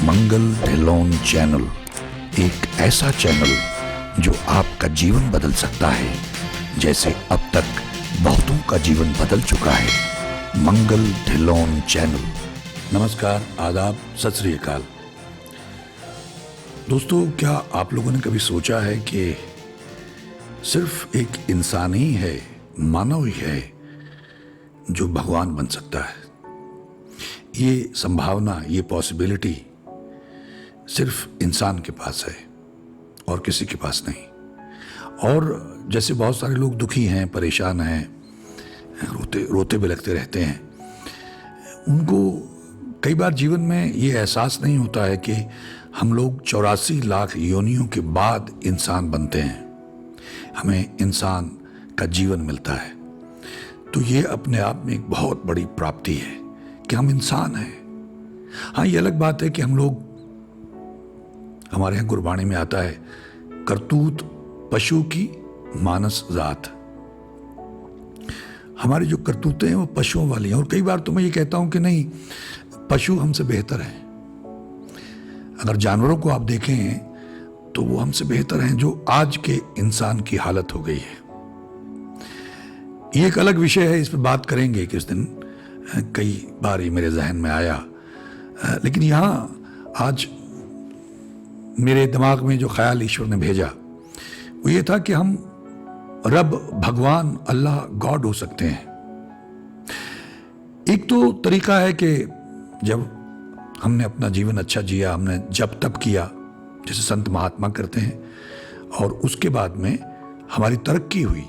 मंगल Dhillon channel एक ऐसा channel जो आपका जीवन बदल सकता है, जैसे अब तक बहुतों का जीवन बदल चुका है। मंगल ढिल्लोन चैनल। नमस्कार, आदाब, सत श्री अकाल। दोस्तों, क्या आप लोगों ने कभी सोचा है कि सिर्फ एक इंसान ही है, मानव ही है जो भगवान बन सकता है? ये संभावना, ये पॉसिबिलिटी सिर्फ इंसान के पास है और किसी के पास नहीं। और जैसे बहुत सारे लोग दुखी हैं, परेशान हैं, रोते बिलखते रहते हैं, उनको कई बार जीवन में ये एहसास नहीं होता है कि हम लोग 84 लाख योनियों के बाद इंसान बनते हैं, हमें इंसान का जीवन मिलता है। तो ये अपने आप में एक बहुत बड़ी प्राप्ति है कि हम इंसान हैं। हाँ, ये अलग बात है कि हम लोग, हमारे यहाँ गुरबाणी में आता है, करतूत पशु की मानस जात। हमारी जो करतूतें हैं वो पशुओं वाली हैं। और कई बार तो मैं ये कहता हूं कि नहीं, पशु हमसे बेहतर हैं। अगर जानवरों को आप देखें तो वो हमसे बेहतर हैं, जो आज के इंसान की हालत हो गई है। ये एक अलग विषय है, इस पर बात करेंगे किस दिन। कई बार ये मेरे जहन में आया, लेकिन यहाँ आज मेरे दिमाग में जो ख्याल ईश्वर ने भेजा वो ये था कि हम रब, भगवान, अल्लाह, गॉड हो सकते हैं। एक तो तरीका है कि जब हमने अपना जीवन अच्छा जिया, हमने जब तब किया जैसे संत महात्मा करते हैं, और उसके बाद में हमारी तरक्की हुई,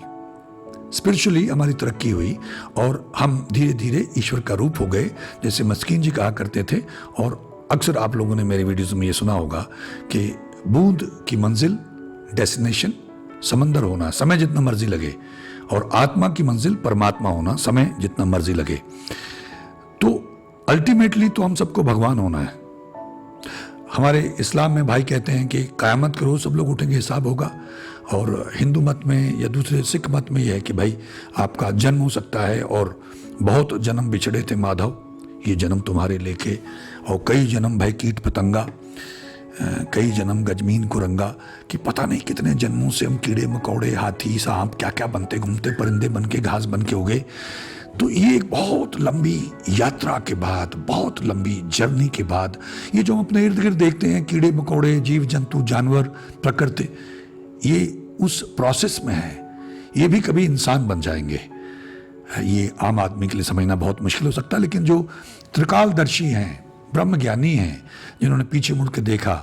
स्पिरिचुअली हमारी तरक्की हुई और हम धीरे धीरे ईश्वर का रूप हो गए, जैसे मस्कीन जी कहा करते थे। और अक्सर आप लोगों ने मेरे वीडियोज़ में ये सुना होगा कि बूंद की मंजिल, डेस्टिनेशन समंदर होना, समय जितना मर्जी लगे, और आत्मा की मंजिल परमात्मा होना, समय जितना मर्जी लगे। तो अल्टीमेटली तो हम सबको भगवान होना है। हमारे इस्लाम में भाई कहते हैं कि क़यामत के रोज़ सब लोग उठेंगे, हिसाब होगा। और हिंदू मत में या दूसरे सिख मत में यह है कि भाई आपका जन्म हो सकता है, और बहुत जन्म बिछड़े थे माधव, ये जन्म तुम्हारे लेके, और कई जन्म भाई कीट पतंगा, कई जन्म गजमीन कुरंगा, कि पता नहीं कितने जन्मों से हम कीड़े मकोड़े, हाथी, सांप, क्या क्या बनते घूमते, परिंदे बन के, घास बन के हो गए। तो ये एक बहुत लंबी यात्रा के बाद, बहुत लंबी जर्नी के बाद, ये जो हम अपने इर्द गिर्द देखते हैं, कीड़े मकोड़े, जीव जंतु, जानवर, प्रकृति, ये उस प्रोसेस में है। ये भी कभी इंसान बन जाएंगे। ये आम आदमी के लिए समझना बहुत मुश्किल हो सकता है, लेकिन जो त्रिकालदर्शी हैं, ब्रह्मज्ञानी हैं, जिन्होंने पीछे मुड़ के देखा,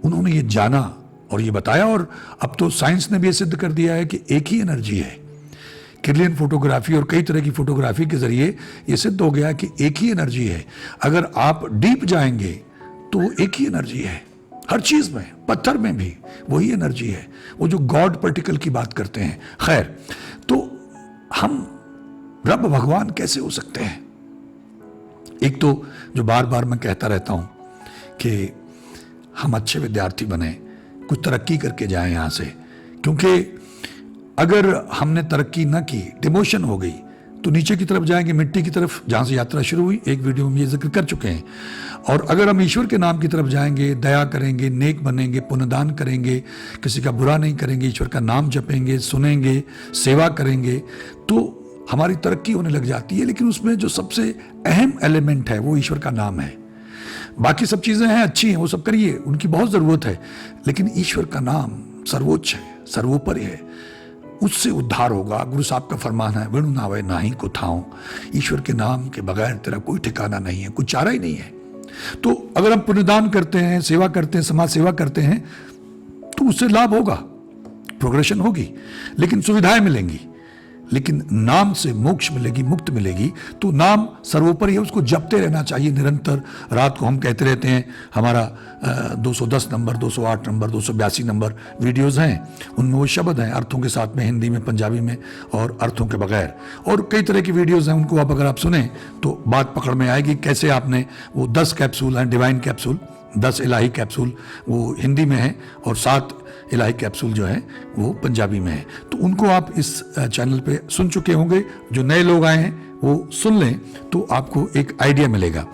उन्होंने ये जाना और ये बताया। और अब तो साइंस ने भी ये सिद्ध कर दिया है कि एक ही एनर्जी है। किरलियन फोटोग्राफी और कई तरह की फोटोग्राफी के जरिए ये सिद्ध हो गया कि एक ही एनर्जी है। अगर आप डीप जाएंगे तो एक ही एनर्जी है, हर चीज में, पत्थर में भी वही एनर्जी है, वो जो गॉड पार्टिकल की बात करते हैं। खैर, तो हम रब, भगवान कैसे हो सकते हैं? एक तो जो बार बार मैं कहता रहता हूं कि हम अच्छे विद्यार्थी बने, कुछ तरक्की करके जाएं यहां से, क्योंकि अगर हमने तरक्की न की, डिमोशन हो गई, तो नीचे की तरफ जाएंगे, मिट्टी की तरफ, जहां से यात्रा शुरू हुई। एक वीडियो में ये जिक्र कर चुके हैं। और अगर हम ईश्वर के नाम की तरफ जाएंगे, दया करेंगे, नेक बनेंगे, पुण्यदान करेंगे, किसी का बुरा नहीं करेंगे, ईश्वर का नाम जपेंगे, सुनेंगे, सेवा करेंगे, तो हमारी तरक्की होने लग जाती है। लेकिन उसमें जो सबसे अहम एलिमेंट है वो ईश्वर का नाम है। बाकी सब चीज़ें हैं, अच्छी हैं, वो सब करिए, उनकी बहुत ज़रूरत है, लेकिन ईश्वर का नाम सर्वोच्च है, सर्वोपरि है। उससे उद्धार होगा। गुरु साहब का फरमान है, वेणु नावे नाही को थाऊं, ईश्वर के नाम के बगैर तेरा कोई ठिकाना नहीं है, कुछ चारा ही नहीं है। तो अगर हम पुण्यदान करते हैं, सेवा करते हैं, समाज सेवा करते हैं, तो उससे लाभ होगा, प्रोग्रेशन होगी, लेकिन सुविधाएं मिलेंगी। लेकिन नाम से मोक्ष मिलेगी, मुक्त मिलेगी। तो नाम सर्वोपरि है, उसको जपते रहना चाहिए निरंतर। रात को हम कहते रहते हैं, हमारा 210 नंबर, 208 नंबर, 282 नंबर वीडियोस हैं, उनमें वो शब्द हैं अर्थों के साथ में, हिंदी में, पंजाबी में, और अर्थों के बगैर। और कई तरह की वीडियोस हैं, उनको आप अगर आप सुने तो बात पकड़ में आएगी। कैसे आपने वो 10 कैप्सूल हैं, डिवाइन कैप्सूल, 10 इलाही कैप्सूल वो हिंदी में है, और 7 इलाही कैप्सूल जो है वो पंजाबी में है। तो उनको आप इस चैनल पे सुन चुके होंगे। जो नए लोग आए हैं वो सुन लें तो आपको एक आइडिया मिलेगा।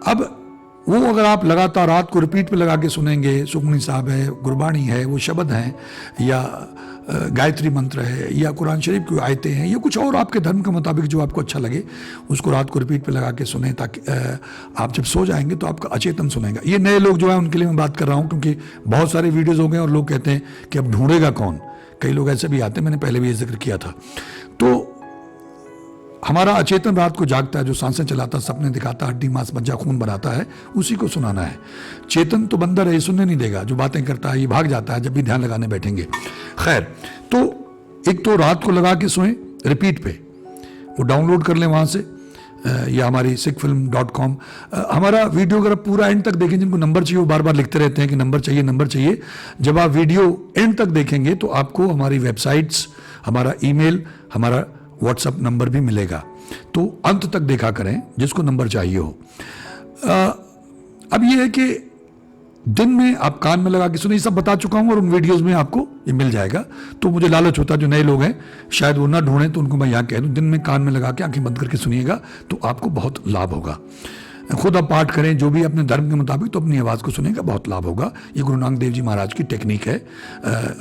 अब वो अगर आप लगातार रात को रिपीट पे लगा के सुनेंगे, सुखमनी साहब है, गुरबाणी है, वो शब्द हैं, या गायत्री मंत्र है, या कुरान शरीफ की आयतें हैं, या कुछ और आपके धर्म के मुताबिक जो आपको अच्छा लगे, उसको रात को रिपीट पे लगा के सुने, ताकि आप जब सो जाएंगे तो आपका अचेतन सुनेगा। ये नए लोग जो है उनके लिए मैं बात कर रहा हूँ, क्योंकि बहुत सारे वीडियोज़ हो गए और लोग कहते हैं कि अब ढूंढेगा कौन। कई लोग ऐसे भी आते हैं, मैंने पहले भी ये जिक्र किया था। तो हमारा अचेतन रात को जागता है, जो सांसें चलाता, सपने दिखाता, हड्डी मांस मज्जा खून बनाता है, उसी को सुनाना है। चेतन तो बंदर है, ये सुनने नहीं देगा। जो बातें करता है ये भाग जाता है जब भी ध्यान लगाने बैठेंगे। खैर, तो एक तो रात को लगा के सोएं रिपीट पे, वो डाउनलोड कर लें वहाँ से, या हमारी sikhfilm.com। हमारा वीडियो अगर आप पूरा एंड तक देखें, जिनको नंबर चाहिए वो बार बार लिखते रहते हैं कि नंबर चाहिए, नंबर चाहिए। जब आप वीडियो एंड तक देखेंगे तो आपको हमारी वेबसाइट्स, हमारा ईमेल, हमारा व्हाट्सएप नंबर भी मिलेगा। तो अंत तक देखा करें जिसको नंबर चाहिए हो। अब ये है कि दिन में आप कान में लगा के सुने, ये सब बता चुका हूं और उन वीडियोस में आपको ये मिल जाएगा। तो मुझे लालच होता है, जो नए लोग हैं शायद वो ना ढूंढें, तो उनको मैं यहाँ कह दूं, दिन में कान में लगा के आंखें बंद करके सुनिएगा तो आपको बहुत लाभ होगा। खुद आप पाठ करें जो भी अपने धर्म के मुताबिक, तो अपनी आवाज़ को सुनेगा, बहुत लाभ होगा। ये गुरु नानक देव जी महाराज की टेक्निक है,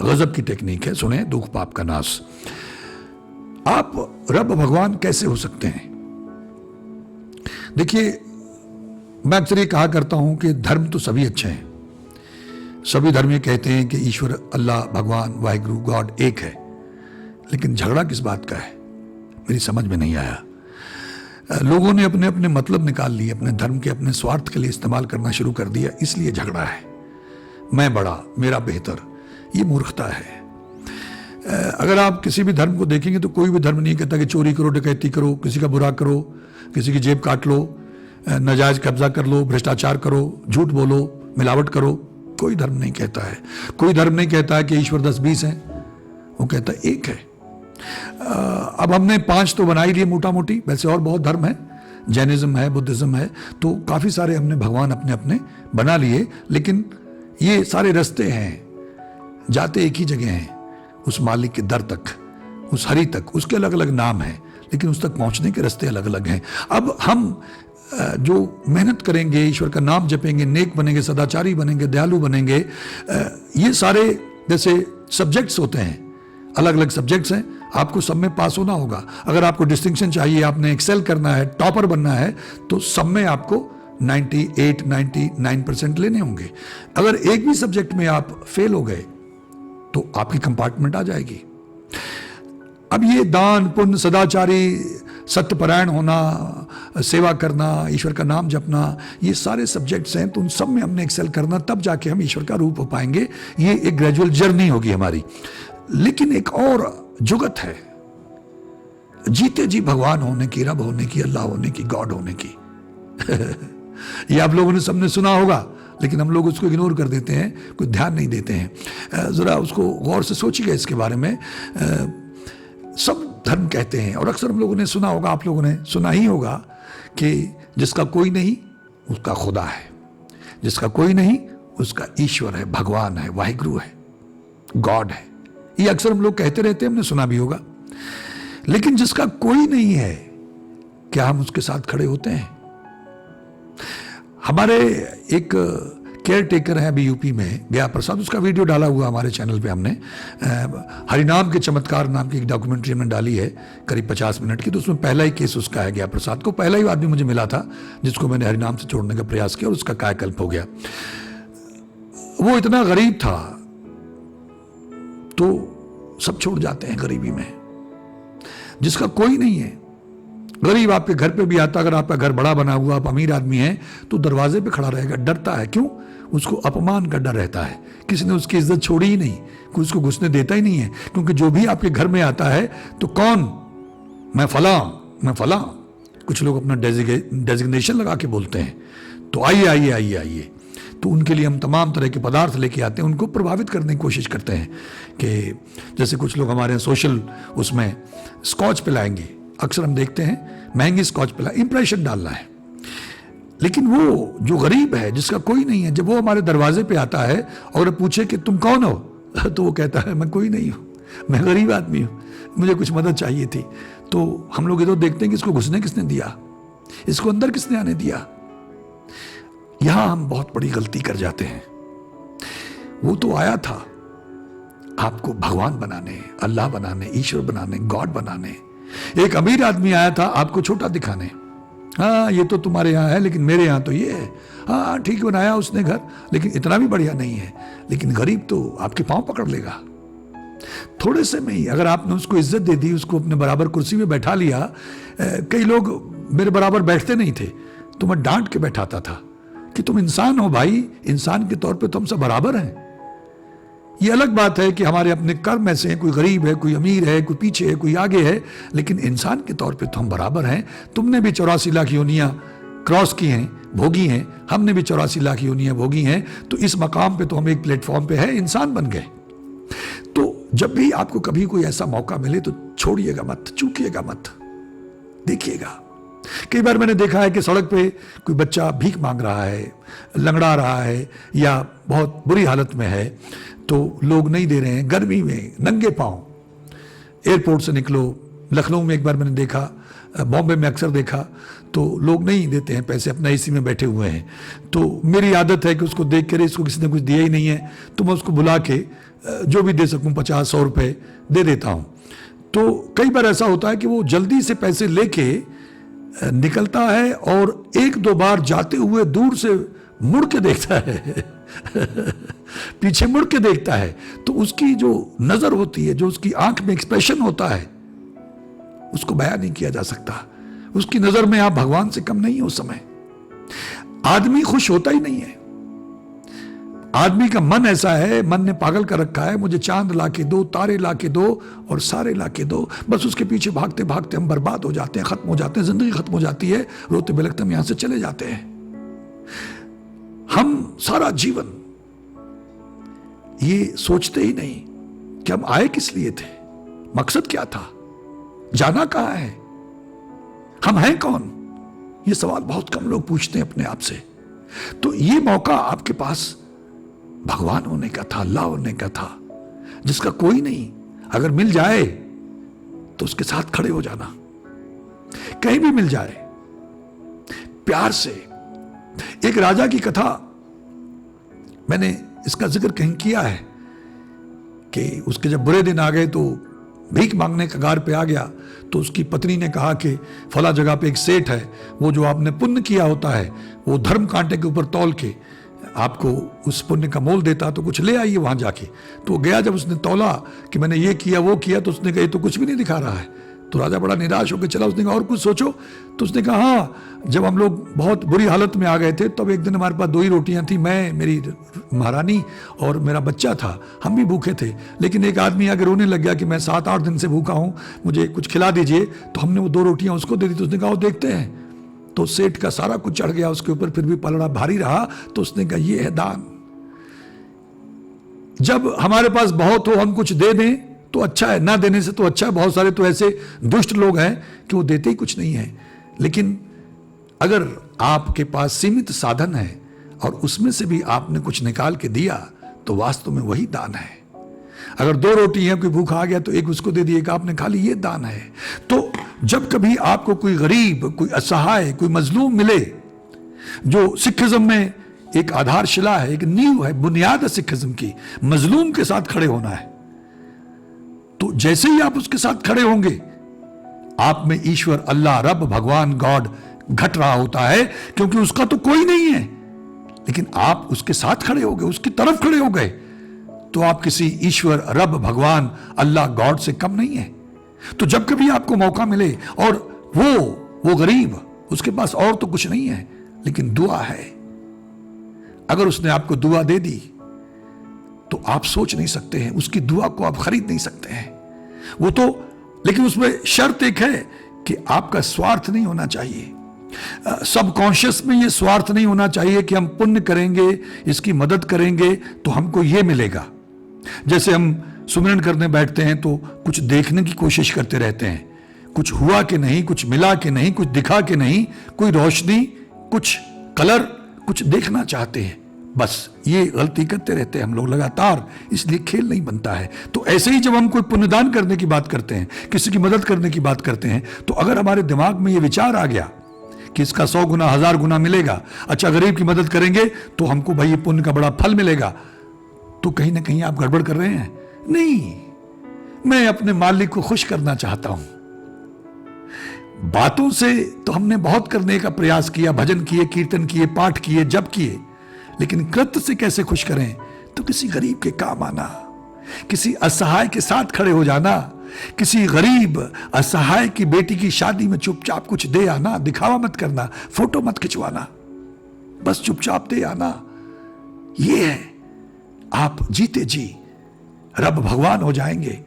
गजब की टेक्निक है। सुने, दुख पाप का नाश। आप रब भगवान कैसे हो सकते हैं? देखिए, मैं अक्सर ये कहा करता हूं कि धर्म तो सभी अच्छे हैं, सभी धर्म ये कहते हैं कि ईश्वर, अल्लाह, भगवान, वाहिगुरु, गॉड एक है, लेकिन झगड़ा किस बात का है मेरी समझ में नहीं आया। लोगों ने अपने अपने मतलब निकाल लिए, अपने धर्म के अपने स्वार्थ के लिए इस्तेमाल करना शुरू कर दिया, इसलिए झगड़ा है। मैं बड़ा, मेरा बेहतर, ये मूर्खता है। अगर आप किसी भी धर्म को देखेंगे तो कोई भी धर्म नहीं कहता कि चोरी करो, डकैती करो, किसी का बुरा करो, किसी की जेब काट लो, नाजायज कब्जा कर लो, भ्रष्टाचार करो, झूठ बोलो, मिलावट करो। कोई धर्म नहीं कहता है। कोई धर्म नहीं कहता है कि ईश्वर 10-20 हैं, वो कहता है एक है। अब हमने 5 तो बना ही लिए मोटा मोटी, वैसे और बहुत धर्म है, जैनिज्म है, बुद्धिज्म है, तो काफ़ी सारे हमने भगवान अपने अपने बना लिए। लेकिन ये सारे रास्ते हैं, जाते एक ही जगह हैं, उस मालिक के दर तक, उस हरि तक। उसके अलग अलग नाम हैं, लेकिन उस तक पहुंचने के रास्ते अलग अलग हैं। अब हम जो मेहनत करेंगे, ईश्वर का नाम जपेंगे, नेक बनेंगे, सदाचारी बनेंगे, दयालु बनेंगे, ये सारे जैसे सब्जेक्ट्स होते हैं, अलग अलग सब्जेक्ट्स हैं, आपको सब में पास होना होगा। अगर आपको डिस्टिंक्शन चाहिए, आपने एक्सेल करना है, टॉपर बनना है, तो सब में आपको 98-99% लेने होंगे। अगर एक भी सब्जेक्ट में आप फेल हो गए तो आपकी कंपार्टमेंट आ जाएगी। अब ये दान, पुण्य, सदाचारी, सत्यपरायण होना, सेवा करना, ईश्वर का नाम जपना, ये सारे सब्जेक्ट्स हैं, तो उन सब में हमने एक्सेल करना, तब जाके हम ईश्वर का रूप हो पाएंगे। ये एक ग्रेजुअल जर्नी होगी हमारी। लेकिन एक और जुगत है, जीते जी भगवान होने की, रब होने की, अल्लाह होने की, गॉड होने की। ये आप लोगों ने सबने सुना होगा, लेकिन हम लोग उसको इग्नोर कर देते हैं, कोई ध्यान नहीं देते हैं। ज़रा उसको गौर से सोचिएगा इसके बारे में। सब धर्म कहते हैं, और अक्सर हम लोगों ने सुना होगा, आप लोगों ने सुना ही होगा कि जिसका कोई नहीं उसका खुदा है, जिसका कोई नहीं उसका ईश्वर है, भगवान है, वाहिगुरु है, गॉड है। ये अक्सर हम लोग कहते रहते हैं, हमने सुना भी होगा। लेकिन जिसका कोई नहीं है, क्या हम उसके साथ खड़े होते हैं? हमारे एक केयर टेकर है अभी यूपी में, गया प्रसाद, उसका वीडियो डाला हुआ हमारे चैनल पे हमने। हरिनाम के चमत्कार नाम की एक डॉक्यूमेंट्री हमने डाली है, करीब 50 मिनट की। तो उसमें पहला ही केस उसका है, गया प्रसाद को पहला ही आदमी मुझे मिला था जिसको मैंने हरिनाम से छोड़ने का प्रयास किया, और उसका कायाकल्प हो गया। वो इतना गरीब था, तो सब छोड़ जाते हैं गरीबी में। जिसका कोई नहीं है, गरीब आपके घर पे भी आता, अगर आपका घर बड़ा बना हुआ, आप अमीर आदमी हैं, तो दरवाजे पे खड़ा रहेगा, डरता है। क्यों? उसको अपमान का डर रहता है। किसी ने उसकी इज्जत छोड़ी ही नहीं, कोई उसको घुसने देता ही नहीं है। क्योंकि जो भी आपके घर में आता है तो कौन, मैं फला, मैं फला, कुछ लोग अपना डेजिग्नेशन लगा के बोलते हैं, तो आइए आइए आइए आइए। तो उनके लिए हम तमाम तरह के पदार्थ लेके आते हैं, उनको प्रभावित करने की कोशिश करते हैं। कि जैसे कुछ लोग हमारे सोशल उसमें स्कॉच पिलाएंगे, अक्सर हम देखते हैं महंगी स्कॉच पिला, इंप्रेशन डालना है। लेकिन वो जो गरीब है, जिसका कोई नहीं है, जब वो हमारे दरवाजे पे आता है और पूछे कि तुम कौन हो, तो वो कहता है मैं कोई नहीं हूँ, मैं गरीब आदमी हूँ, मुझे कुछ मदद चाहिए थी। तो हम लोग इधर देखते हैं कि इसको घुसने किसने दिया, इसको अंदर किसने आने दिया। यहां हम बहुत बड़ी गलती कर जाते हैं। वो तो आया था आपको भगवान बनाने, अल्लाह बनाने, ईश्वर बनाने, गॉड बनाने। एक अमीर आदमी आया था आपको छोटा दिखाने। हाँ ये तो तुम्हारे यहाँ है लेकिन मेरे यहाँ तो ये है। हाँ ठीक बनाया उसने घर, लेकिन इतना भी बढ़िया नहीं है। लेकिन गरीब तो आपके पांव पकड़ लेगा। थोड़े से में ही अगर आपने उसको इज्जत दे दी, उसको अपने बराबर कुर्सी में बैठा लिया। कई लोग मेरे बराबर बैठते नहीं थे तो मैं डांट के बैठाता था कि तुम इंसान हो भाई, इंसान के तौर पे तुम सब बराबर हैं। ये अलग बात है कि हमारे अपने कर्म ऐसे हैं, कोई गरीब है, कोई अमीर है, कोई पीछे है, कोई आगे है, लेकिन इंसान के तौर पे तो हम बराबर हैं। तुमने भी 84 लाख योनियां क्रॉस की हैं, भोगी हैं, हमने भी 84 लाख योनियां भोगी हैं। तो इस मकाम पे तो हम एक प्लेटफॉर्म पे है, इंसान बन गए। तो जब भी आपको कभी कोई ऐसा मौका मिले तो छोड़िएगा मत, चूकिएगा मत, देखिएगा। कई बार मैंने देखा है कि सड़क पे कोई बच्चा भीख मांग रहा है, लंगड़ा रहा है या बहुत बुरी हालत में है, तो लोग नहीं दे रहे हैं। गर्मी में नंगे पांव एयरपोर्ट से निकलो, लखनऊ में एक बार मैंने देखा, बॉम्बे में अक्सर देखा, तो लोग नहीं देते हैं पैसे, अपना एसी में बैठे हुए हैं। तो मेरी आदत है कि उसको देख कर, इसको किसी ने कुछ दिया ही नहीं है तो मैं उसको बुला के जो भी दे सकूं 50-100 रुपए दे देता हूं। तो कई बार ऐसा होता है कि वो जल्दी से पैसे लेके निकलता है और 1-2 बार जाते हुए दूर से मुड़ के देखता है पीछे मुड़ के देखता है, तो उसकी जो नजर होती है, जो उसकी आंख में एक्सप्रेशन होता है, उसको बयान नहीं किया जा सकता। उसकी नजर में आप भगवान से कम नहीं है उस समय। आदमी खुश होता ही नहीं है। आदमी का मन ऐसा है, मन ने पागल कर रखा है, मुझे चांद ला के दो, तारे ला के दो और सारे ला के दो। बस उसके पीछे भागते भागते हम बर्बाद हो जाते हैं, खत्म हो जाते हैं, जिंदगी खत्म हो जाती है, रोते बिलखते हम यहां से चले जाते हैं। हम सारा जीवन ये सोचते ही नहीं कि हम आए किस लिए थे, मकसद क्या था, जाना कहां है, हम हैं कौन। ये सवाल बहुत कम लोग पूछते हैं अपने आप से। तो ये मौका आपके पास भगवान होने का था, अल्लाह होने का था, जिसका कोई नहीं। अगर मिल जाए तो उसके साथ खड़े हो जाना, कहीं भी मिल जाए प्यार से। एक राजा की कथा मैंने इसका जिक्र कहीं किया है कि उसके जब बुरे दिन आ गए तो भीख मांगने कगार पे आ गया, तो उसकी पत्नी ने कहा कि फला जगह पे एक सेठ है, वो जो आपने पुण्य किया होता है वो धर्म कांटे के ऊपर तौल के आपको उस पुण्य का मोल देता, तो कुछ ले आइए वहां जाके। तो गया, जब उसने तौला कि मैंने ये किया वो किया, तो उसने कहा ये तो कुछ भी नहीं दिखा रहा है। तो राजा बड़ा निराश होकर चला। उसने कहा और कुछ सोचो। तो उसने कहा हाँ, जब हम लोग बहुत बुरी हालत में आ गए थे तब एक दिन हमारे पास 2 ही रोटियां थी, मैं, मेरी महारानी और मेरा बच्चा था, हम भी भूखे थे। लेकिन एक आदमी आगे रोने लग गया कि मैं 7-8 दिन से भूखा हूं, मुझे कुछ खिला दीजिए। तो हमने वो 2 रोटियां उसको दे दी। तो उसने कहा देखते हैं। तो सेठ का सारा कुछ चढ़ गया उसके ऊपर, फिर भी पलड़ा भारी रहा। तो उसने कहा ये है दान। जब हमारे पास बहुत हो हम कुछ दे दें तो अच्छा है, ना देने से तो अच्छा है। बहुत सारे तो ऐसे दुष्ट लोग हैं कि वो देते ही कुछ नहीं है। लेकिन अगर आपके पास सीमित साधन है और उसमें से भी आपने कुछ निकाल के दिया तो वास्तव में वही दान है। अगर 2 रोटी है, कोई भूखा आ गया तो एक उसको दे दी, एक आपने खा ली, ये दान है। तो जब कभी आपको कोई गरीब, कोई असहाय, कोई मजलूम मिले, जो सिखिज्म में एक आधारशिला है, एक नींव है, बुनियाद है सिखिज्म की, मजलूम के साथ खड़े होना है, तो जैसे ही आप उसके साथ खड़े होंगे आप में ईश्वर, अल्लाह, रब, भगवान, गॉड घट रहा होता है, क्योंकि उसका तो कोई नहीं है। लेकिन आप उसके साथ खड़े हो गए, उसकी तरफ खड़े हो गए, तो आप किसी ईश्वर, रब, भगवान, अल्लाह, गॉड से कम नहीं है। तो जब कभी आपको मौका मिले और वो गरीब, उसके पास और तो कुछ नहीं है लेकिन दुआ है, अगर उसने आपको दुआ दे दी तो आप सोच नहीं सकते हैं, उसकी दुआ को आप खरीद नहीं सकते हैं। वो तो, लेकिन उसमें शर्त एक है कि आपका स्वार्थ नहीं होना चाहिए। सबकॉन्शियस में ये स्वार्थ नहीं होना चाहिए कि हम पुण्य करेंगे, इसकी मदद करेंगे तो हमको ये मिलेगा। जैसे हम सुमिरन करने बैठते हैं तो कुछ देखने की कोशिश करते रहते हैं, कुछ हुआ कि नहीं, कुछ मिला कि नहीं, कुछ दिखा कि नहीं, कोई रोशनी, कुछ कलर, कुछ देखना चाहते हैं। बस ये गलती करते रहते हैं हम लोग लगातार, इसलिए खेल नहीं बनता है। तो ऐसे ही जब हम कोई पुण्यदान करने की बात करते हैं, किसी की मदद करने की बात करते हैं, तो अगर हमारे दिमाग में ये विचार आ गया कि इसका 100 गुना 1000 गुना मिलेगा, अच्छा गरीब की मदद करेंगे तो हमको भाई पुण्य का बड़ा फल मिलेगा, तो कहीं ना कहीं आप गड़बड़ कर रहे हैं। नहीं, मैं अपने मालिक को खुश करना चाहता हूं। बातों से तो हमने बहुत करने का प्रयास किया, भजन किए, कीर्तन किए, पाठ किए, जप किए, लेकिन कृत्य से कैसे खुश करें? तो किसी गरीब के काम आना, किसी असहाय के साथ खड़े हो जाना, किसी गरीब असहाय की बेटी की शादी में चुपचाप कुछ दे आना, दिखावा मत करना, फोटो मत खिंचवाना, बस चुपचाप दे आना। ये है, आप जीते जी रब भगवान हो जाएंगे।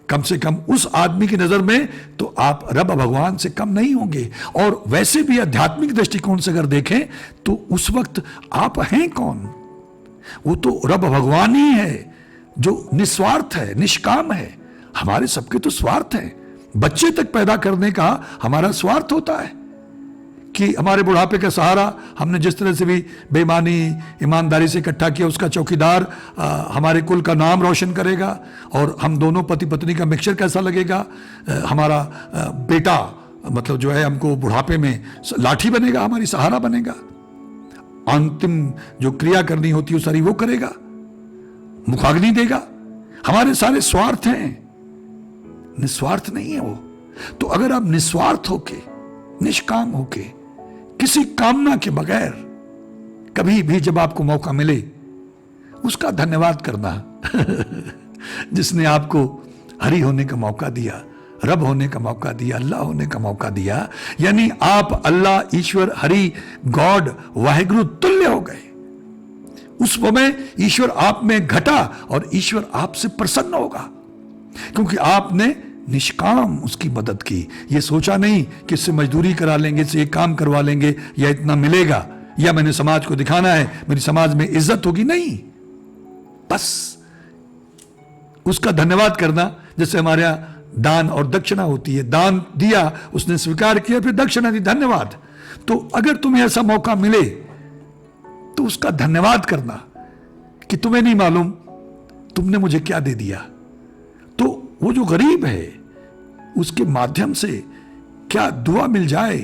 कम से कम उस आदमी की नजर में तो आप रब भगवान से कम नहीं होंगे। और वैसे भी आध्यात्मिक दृष्टिकोण से अगर देखें तो उस वक्त आप हैं कौन? वो तो रब भगवान ही है जो निस्वार्थ है, निष्काम है। हमारे सबके तो स्वार्थ है। बच्चे तक पैदा करने का हमारा स्वार्थ होता है कि हमारे बुढ़ापे का सहारा हमने जिस तरह से भी बेईमानी ईमानदारी से इकट्ठा किया, उसका चौकीदार हमारे कुल का नाम रोशन करेगा, और हम दोनों पति पत्नी का मिक्सचर कैसा लगेगा, हमारा बेटा मतलब जो है हमको बुढ़ापे में लाठी बनेगा, हमारी सहारा बनेगा, अंतिम जो क्रिया करनी होती है सारी वो करेगा, मुखाग्नि देगा। हमारे सारे स्वार्थ हैं, निस्वार्थ नहीं है वो। तो अगर आप निस्वार्थ होके, निष्काम होके, किसी कामना के बगैर कभी भी जब आपको मौका मिले उसका धन्यवाद करना जिसने आपको हरि होने का मौका दिया, रब होने का मौका दिया, अल्लाह होने का मौका दिया, यानी आप अल्लाह, ईश्वर, हरि, गॉड, वाहिगुरु तुल्य हो गए। उस समय ईश्वर आप में घटा और ईश्वर आपसे प्रसन्न होगा, क्योंकि आपने निष्काम उसकी मदद की। ये सोचा नहीं कि इससे मजदूरी करा लेंगे, इससे एक काम करवा लेंगे, या इतना मिलेगा, या मैंने समाज को दिखाना है, मेरी समाज में इज्जत होगी। नहीं, बस उसका धन्यवाद करना। जैसे हमारे यहां दान और दक्षिणा होती है, दान दिया, उसने स्वीकार किया, फिर दक्षिणा दी, धन्यवाद। तो अगर तुम्हें ऐसा मौका मिले तो उसका धन्यवाद करना कि तुम्हें नहीं मालूम तुमने मुझे क्या दे दिया। तो वो जो गरीब है उसके माध्यम से क्या दुआ मिल जाए,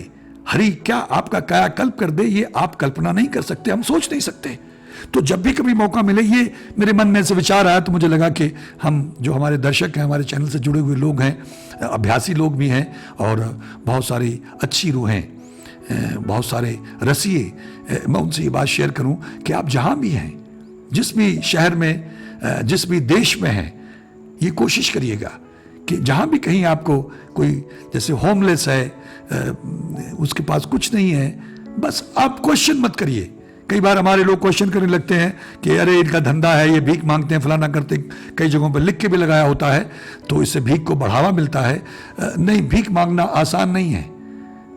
हरि क्या आपका कायाकल्प कर दे, ये आप कल्पना नहीं कर सकते, हम सोच नहीं सकते। तो जब भी कभी मौका मिले, ये मेरे मन में ऐसे विचार आया तो मुझे लगा कि हम जो हमारे दर्शक हैं, हमारे चैनल से जुड़े हुए लोग हैं, अभ्यासी लोग भी हैं, और बहुत सारी अच्छी रूहें, बहुत सारे रसिए, मैं उनसे ये बात शेयर करूं कि आप जहां भी हैं, जिस भी शहर में, जिस भी देश में हैं, ये कोशिश करिएगा कि जहां भी कहीं आपको कोई जैसे होमलेस है, उसके पास कुछ नहीं है, बस आप क्वेश्चन मत करिए। कई बार हमारे लोग क्वेश्चन करने लगते हैं कि अरे इनका धंधा है, ये भीख मांगते हैं, फलाना करते हैं, कई जगहों पर लिख के भी लगाया होता है, तो इससे भीख को बढ़ावा मिलता है। नहीं, भीख मांगना आसान नहीं है।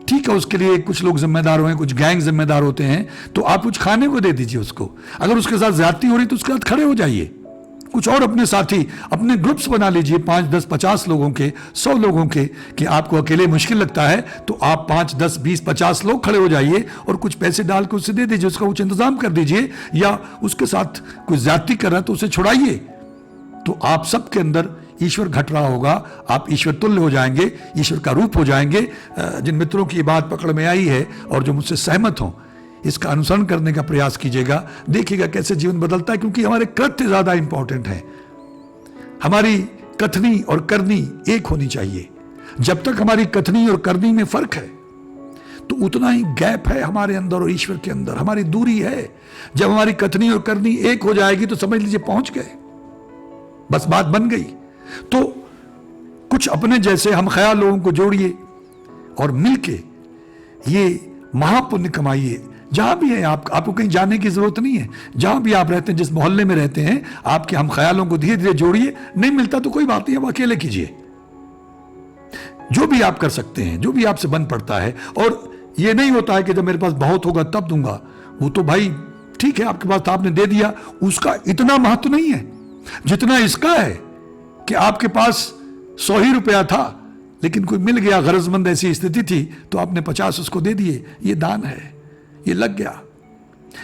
ठीक है, उसके लिए कुछ लोग जिम्मेदार हुए, कुछ गैंग जिम्मेदार होते हैं, तो आप कुछ खाने को दे दीजिए उसको। अगर उसके साथ ज्यादती हो रही तो उसके साथ खड़े हो जाइए। कुछ और अपने साथी, अपने ग्रुप्स बना लीजिए, 5, 10, 50 लोगों के, 100 लोगों के, कि आपको अकेले मुश्किल लगता है तो आप 5, 10, 20, 50 लोग खड़े हो जाइए और कुछ पैसे डाल के उससे दे दीजिए, उसका कुछ इंतजाम कर दीजिए, या उसके साथ कोई ज्यादती कर रहा है तो उसे छुड़ाइए। तो आप सबके अंदर ईश्वर घट रहा होगा, आप ईश्वर तुल्य हो जाएंगे, ईश्वर का रूप हो जाएंगे। जिन मित्रों की ये बात पकड़ में आई है और जो मुझसे सहमत हों, इसका अनुसरण करने का प्रयास कीजिएगा, देखिएगा कैसे जीवन बदलता है। क्योंकि हमारे कृत्य ज्यादा इंपॉर्टेंट है, हमारी कथनी और करनी एक होनी चाहिए। जब तक हमारी कथनी और करनी में फर्क है तो उतना ही गैप है हमारे अंदर और ईश्वर के अंदर, हमारी दूरी है। जब हमारी कथनी और करनी एक हो जाएगी तो समझ लीजिए पहुंच गए, बस बात बन गई। तो कुछ अपने जैसे हम ख्याल लोगों को जोड़िए और मिलके ये महापुण्य कमाइए। जहां भी है आपको कहीं जाने की जरूरत नहीं है। जहां भी आप रहते हैं, जिस मोहल्ले में रहते हैं, आपके हम ख्यालों को धीरे धीरे जोड़िए। नहीं मिलता तो कोई बात नहीं, आप अकेले कीजिए, जो भी आप कर सकते हैं, जो भी आपसे बन पड़ता है। और ये नहीं होता है कि जब मेरे पास बहुत होगा तब दूंगा। वो तो भाई ठीक है, आपके पास तो आपने दे दिया, उसका इतना महत्व नहीं है जितना इसका है कि आपके पास 100 ही रुपया था, लेकिन कोई मिल गया, गरजमंद ऐसी स्थिति थी, तो आपने 50 उसको दे दिए। ये दान है, ये लग गया।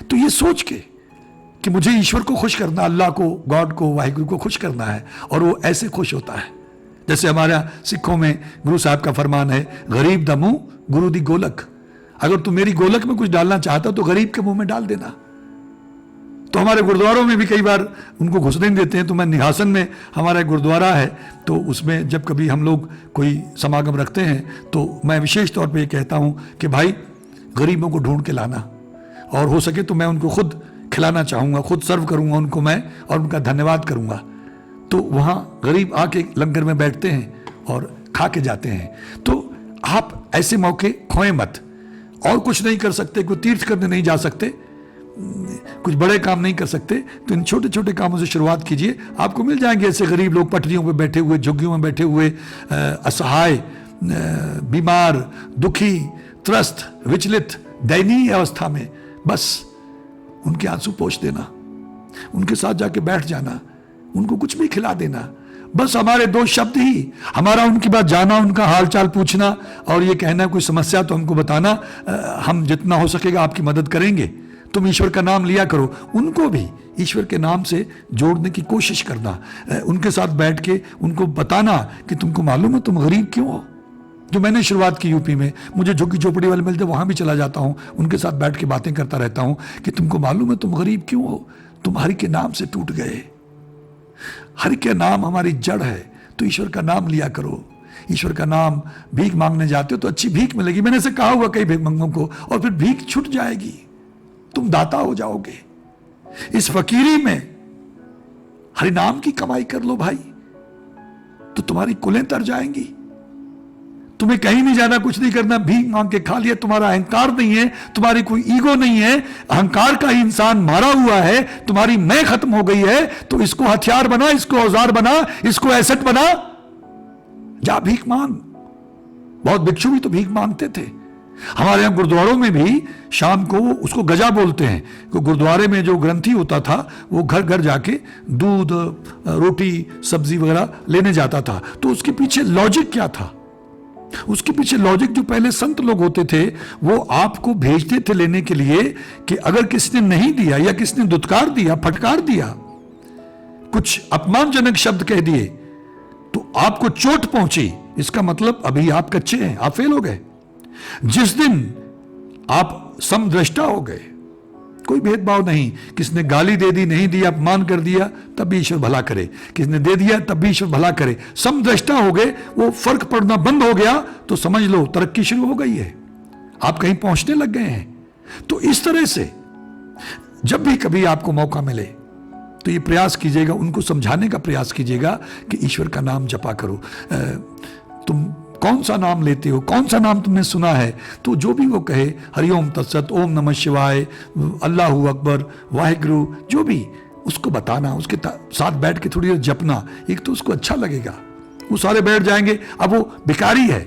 तो ये सोच के कि मुझे ईश्वर को खुश करना, अल्लाह को, गॉड को, वाहिगुरु को खुश करना है, और वो ऐसे खुश होता है। जैसे हमारा सिखों में गुरु साहब का फरमान है, गरीब द मुंह गुरु दी गोलक। अगर तू मेरी गोलक में कुछ डालना चाहता तो गरीब के मुंह में डाल देना। तो हमारे गुरुद्वारों में भी कई बार उनको घुसने नहीं देते हैं। तो मैं निघासन में हमारा एक गुरुद्वारा है, तो उसमें जब कभी हम लोग कोई समागम रखते हैं तो मैं विशेष तौर पे ये कहता हूँ कि भाई गरीबों को ढूंढ के लाना, और हो सके तो मैं उनको खुद खिलाना चाहूँगा, खुद सर्व करूँगा उनको मैं, और उनका धन्यवाद करूँगा। तो वहाँ गरीब आके लंगर में बैठते हैं और खा के जाते हैं। तो आप ऐसे मौके खोएं मत। और कुछ नहीं कर सकते, कोई तीर्थ करने नहीं जा सकते, कुछ बड़े काम नहीं कर सकते, तो इन छोटे छोटे कामों से शुरुआत कीजिए। आपको मिल जाएंगे ऐसे गरीब लोग, पटरियों पे बैठे हुए, झुग्गियों में बैठे हुए, असहाय, बीमार, दुखी, त्रस्त, विचलित, दयनीय अवस्था में। बस उनके आंसू पोंछ देना, उनके साथ जाके बैठ जाना, उनको कुछ भी खिला देना। बस हमारे 2 शब्द ही, हमारा उनकी बात जाना, उनका हालचाल पूछना, और ये कहना कोई समस्या तो हमको बताना, हम जितना हो सकेगा आपकी मदद करेंगे। तुम ईश्वर का नाम लिया करो, उनको भी ईश्वर के नाम से जोड़ने की कोशिश करना। उनके साथ बैठ के उनको बताना कि तुमको मालूम है तुम गरीब क्यों हो। जो मैंने शुरुआत की यूपी में, मुझे झुग्गी झोपड़ी वाले मिलते, वहां भी चला जाता हूं, उनके साथ बैठ के बातें करता रहता हूं कि तुमको मालूम है तुम गरीब क्यों हो, तुम हरि के नाम से टूट गए। हरि के नाम हमारी जड़ है, तो ईश्वर का नाम लिया करो। ईश्वर का नाम, भीख मांगने जाते हो तो अच्छी भीख मिलेगी, मैंने ऐसे कहा हुआ कई भीख मंगों को, और फिर भीख छूट जाएगी, तुम दाता हो जाओगे। इस फकीरी में हरि नाम की कमाई कर लो भाई, तो तुम्हारी कुलें तर जाएंगी। तुम्हें कहीं नहीं जाना, कुछ नहीं करना, भीख मांग के खा लिया। तुम्हारा अहंकार नहीं है, तुम्हारी कोई ईगो नहीं है, अहंकार का ही इंसान मारा हुआ है, तुम्हारी मैं खत्म हो गई है। तो इसको हथियार बना, इसको औजार बना, इसको एसेट बना, जा भीख मांग। बहुत भिक्षु भी तो भीख मांगते थे। हमारे यहां गुरुद्वारों में भी शाम को उसको गजा बोलते हैं, तो गुरुद्वारे में जो ग्रंथी होता था वो घर घर जाके दूध, रोटी, सब्जी वगैरह लेने जाता था। तो उसके पीछे लॉजिक क्या था? उसके पीछे लॉजिक, जो पहले संत लोग होते थे वो आपको भेजते थे लेने के लिए कि अगर किसी ने नहीं दिया, या किसी ने दुत्कार दिया, फटकार दिया, कुछ अपमानजनक शब्द कह दिए, तो आपको चोट पहुंची, इसका मतलब अभी आप कच्चे हैं, आप फेल हो गए। जिस दिन आप समदृष्टा हो गए, कोई भेदभाव नहीं, किसने गाली दे दी, नहीं दी, अपमान कर दिया, तब भी ईश्वर भला करे, किसने दे दिया तब भी ईश्वर भला करे, समदृष्टा हो गए, वो फर्क पड़ना बंद हो गया, तो समझ लो तरक्की शुरू हो गई है, आप कहीं पहुंचने लग गए हैं। तो इस तरह से जब भी कभी आपको मौका मिले तो ये प्रयास कीजिएगा, उनको समझाने का प्रयास कीजिएगा कि ईश्वर का नाम जपा करो। तुम कौन सा नाम लेते हो, कौन सा नाम तुमने सुना है, तो जो भी वो कहे, हरिओम तत्सत, ओम नमः शिवाय, अल्लाहू अकबर, वाहिगुरु, जो भी, उसको बताना, उसके साथ बैठ के थोड़ी देर जपना। एक तो उसको अच्छा लगेगा, वो सारे बैठ जाएंगे। अब वो भिखारी है,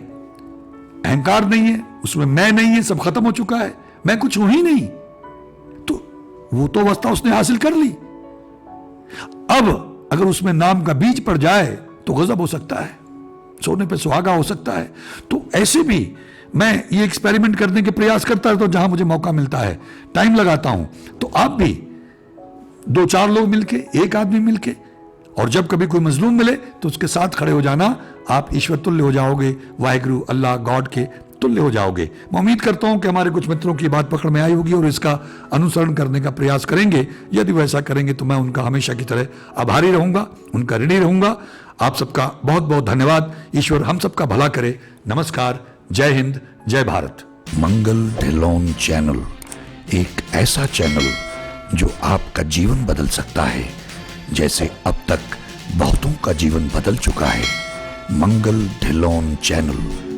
अहंकार नहीं है उसमें, मैं नहीं है, सब खत्म हो चुका है, मैं कुछ हूं ही नहीं, तो वो तो अवस्था उसने हासिल कर ली। अब अगर उसमें नाम का बीज पड़ जाए तो गजब हो सकता है, सोने पे सुहागा हो सकता है। तो ऐसे भी मैं ये एक्सपेरिमेंट करने के प्रयास करता रहता हूं, जहां मुझे मौका मिलता है, टाइम लगाता हूं। तो आप भी 2-4 लोग मिलके, एक आदमी मिलके, और जब कभी कोई मजलूम मिले तो उसके साथ खड़े हो जाना, आप ईश्वर तुल्य हो जाओगे, वाहिगुरु, अल्लाह, गॉड के तुल्य हो जाओगे। मैं उम्मीद करता हूं कि हमारे कुछ मित्रों की बात पकड़ में आई होगी और इसका अनुसरण करने का प्रयास करेंगे। यदि वैसा करेंगे तो मैं उनका हमेशा की तरह आभारी रहूंगा, उनका ऋणी रहूंगा। आप सबका बहुत बहुत धन्यवाद। ईश्वर हम सबका भला करे। नमस्कार, जय हिंद, जय भारत। मंगल ढिल्लोन चैनल एक ऐसा चैनल जो आपका जीवन बदल सकता है, जैसे अब तक बहुतों का जीवन बदल चुका है। मंगल ढिल्लोन चैनल।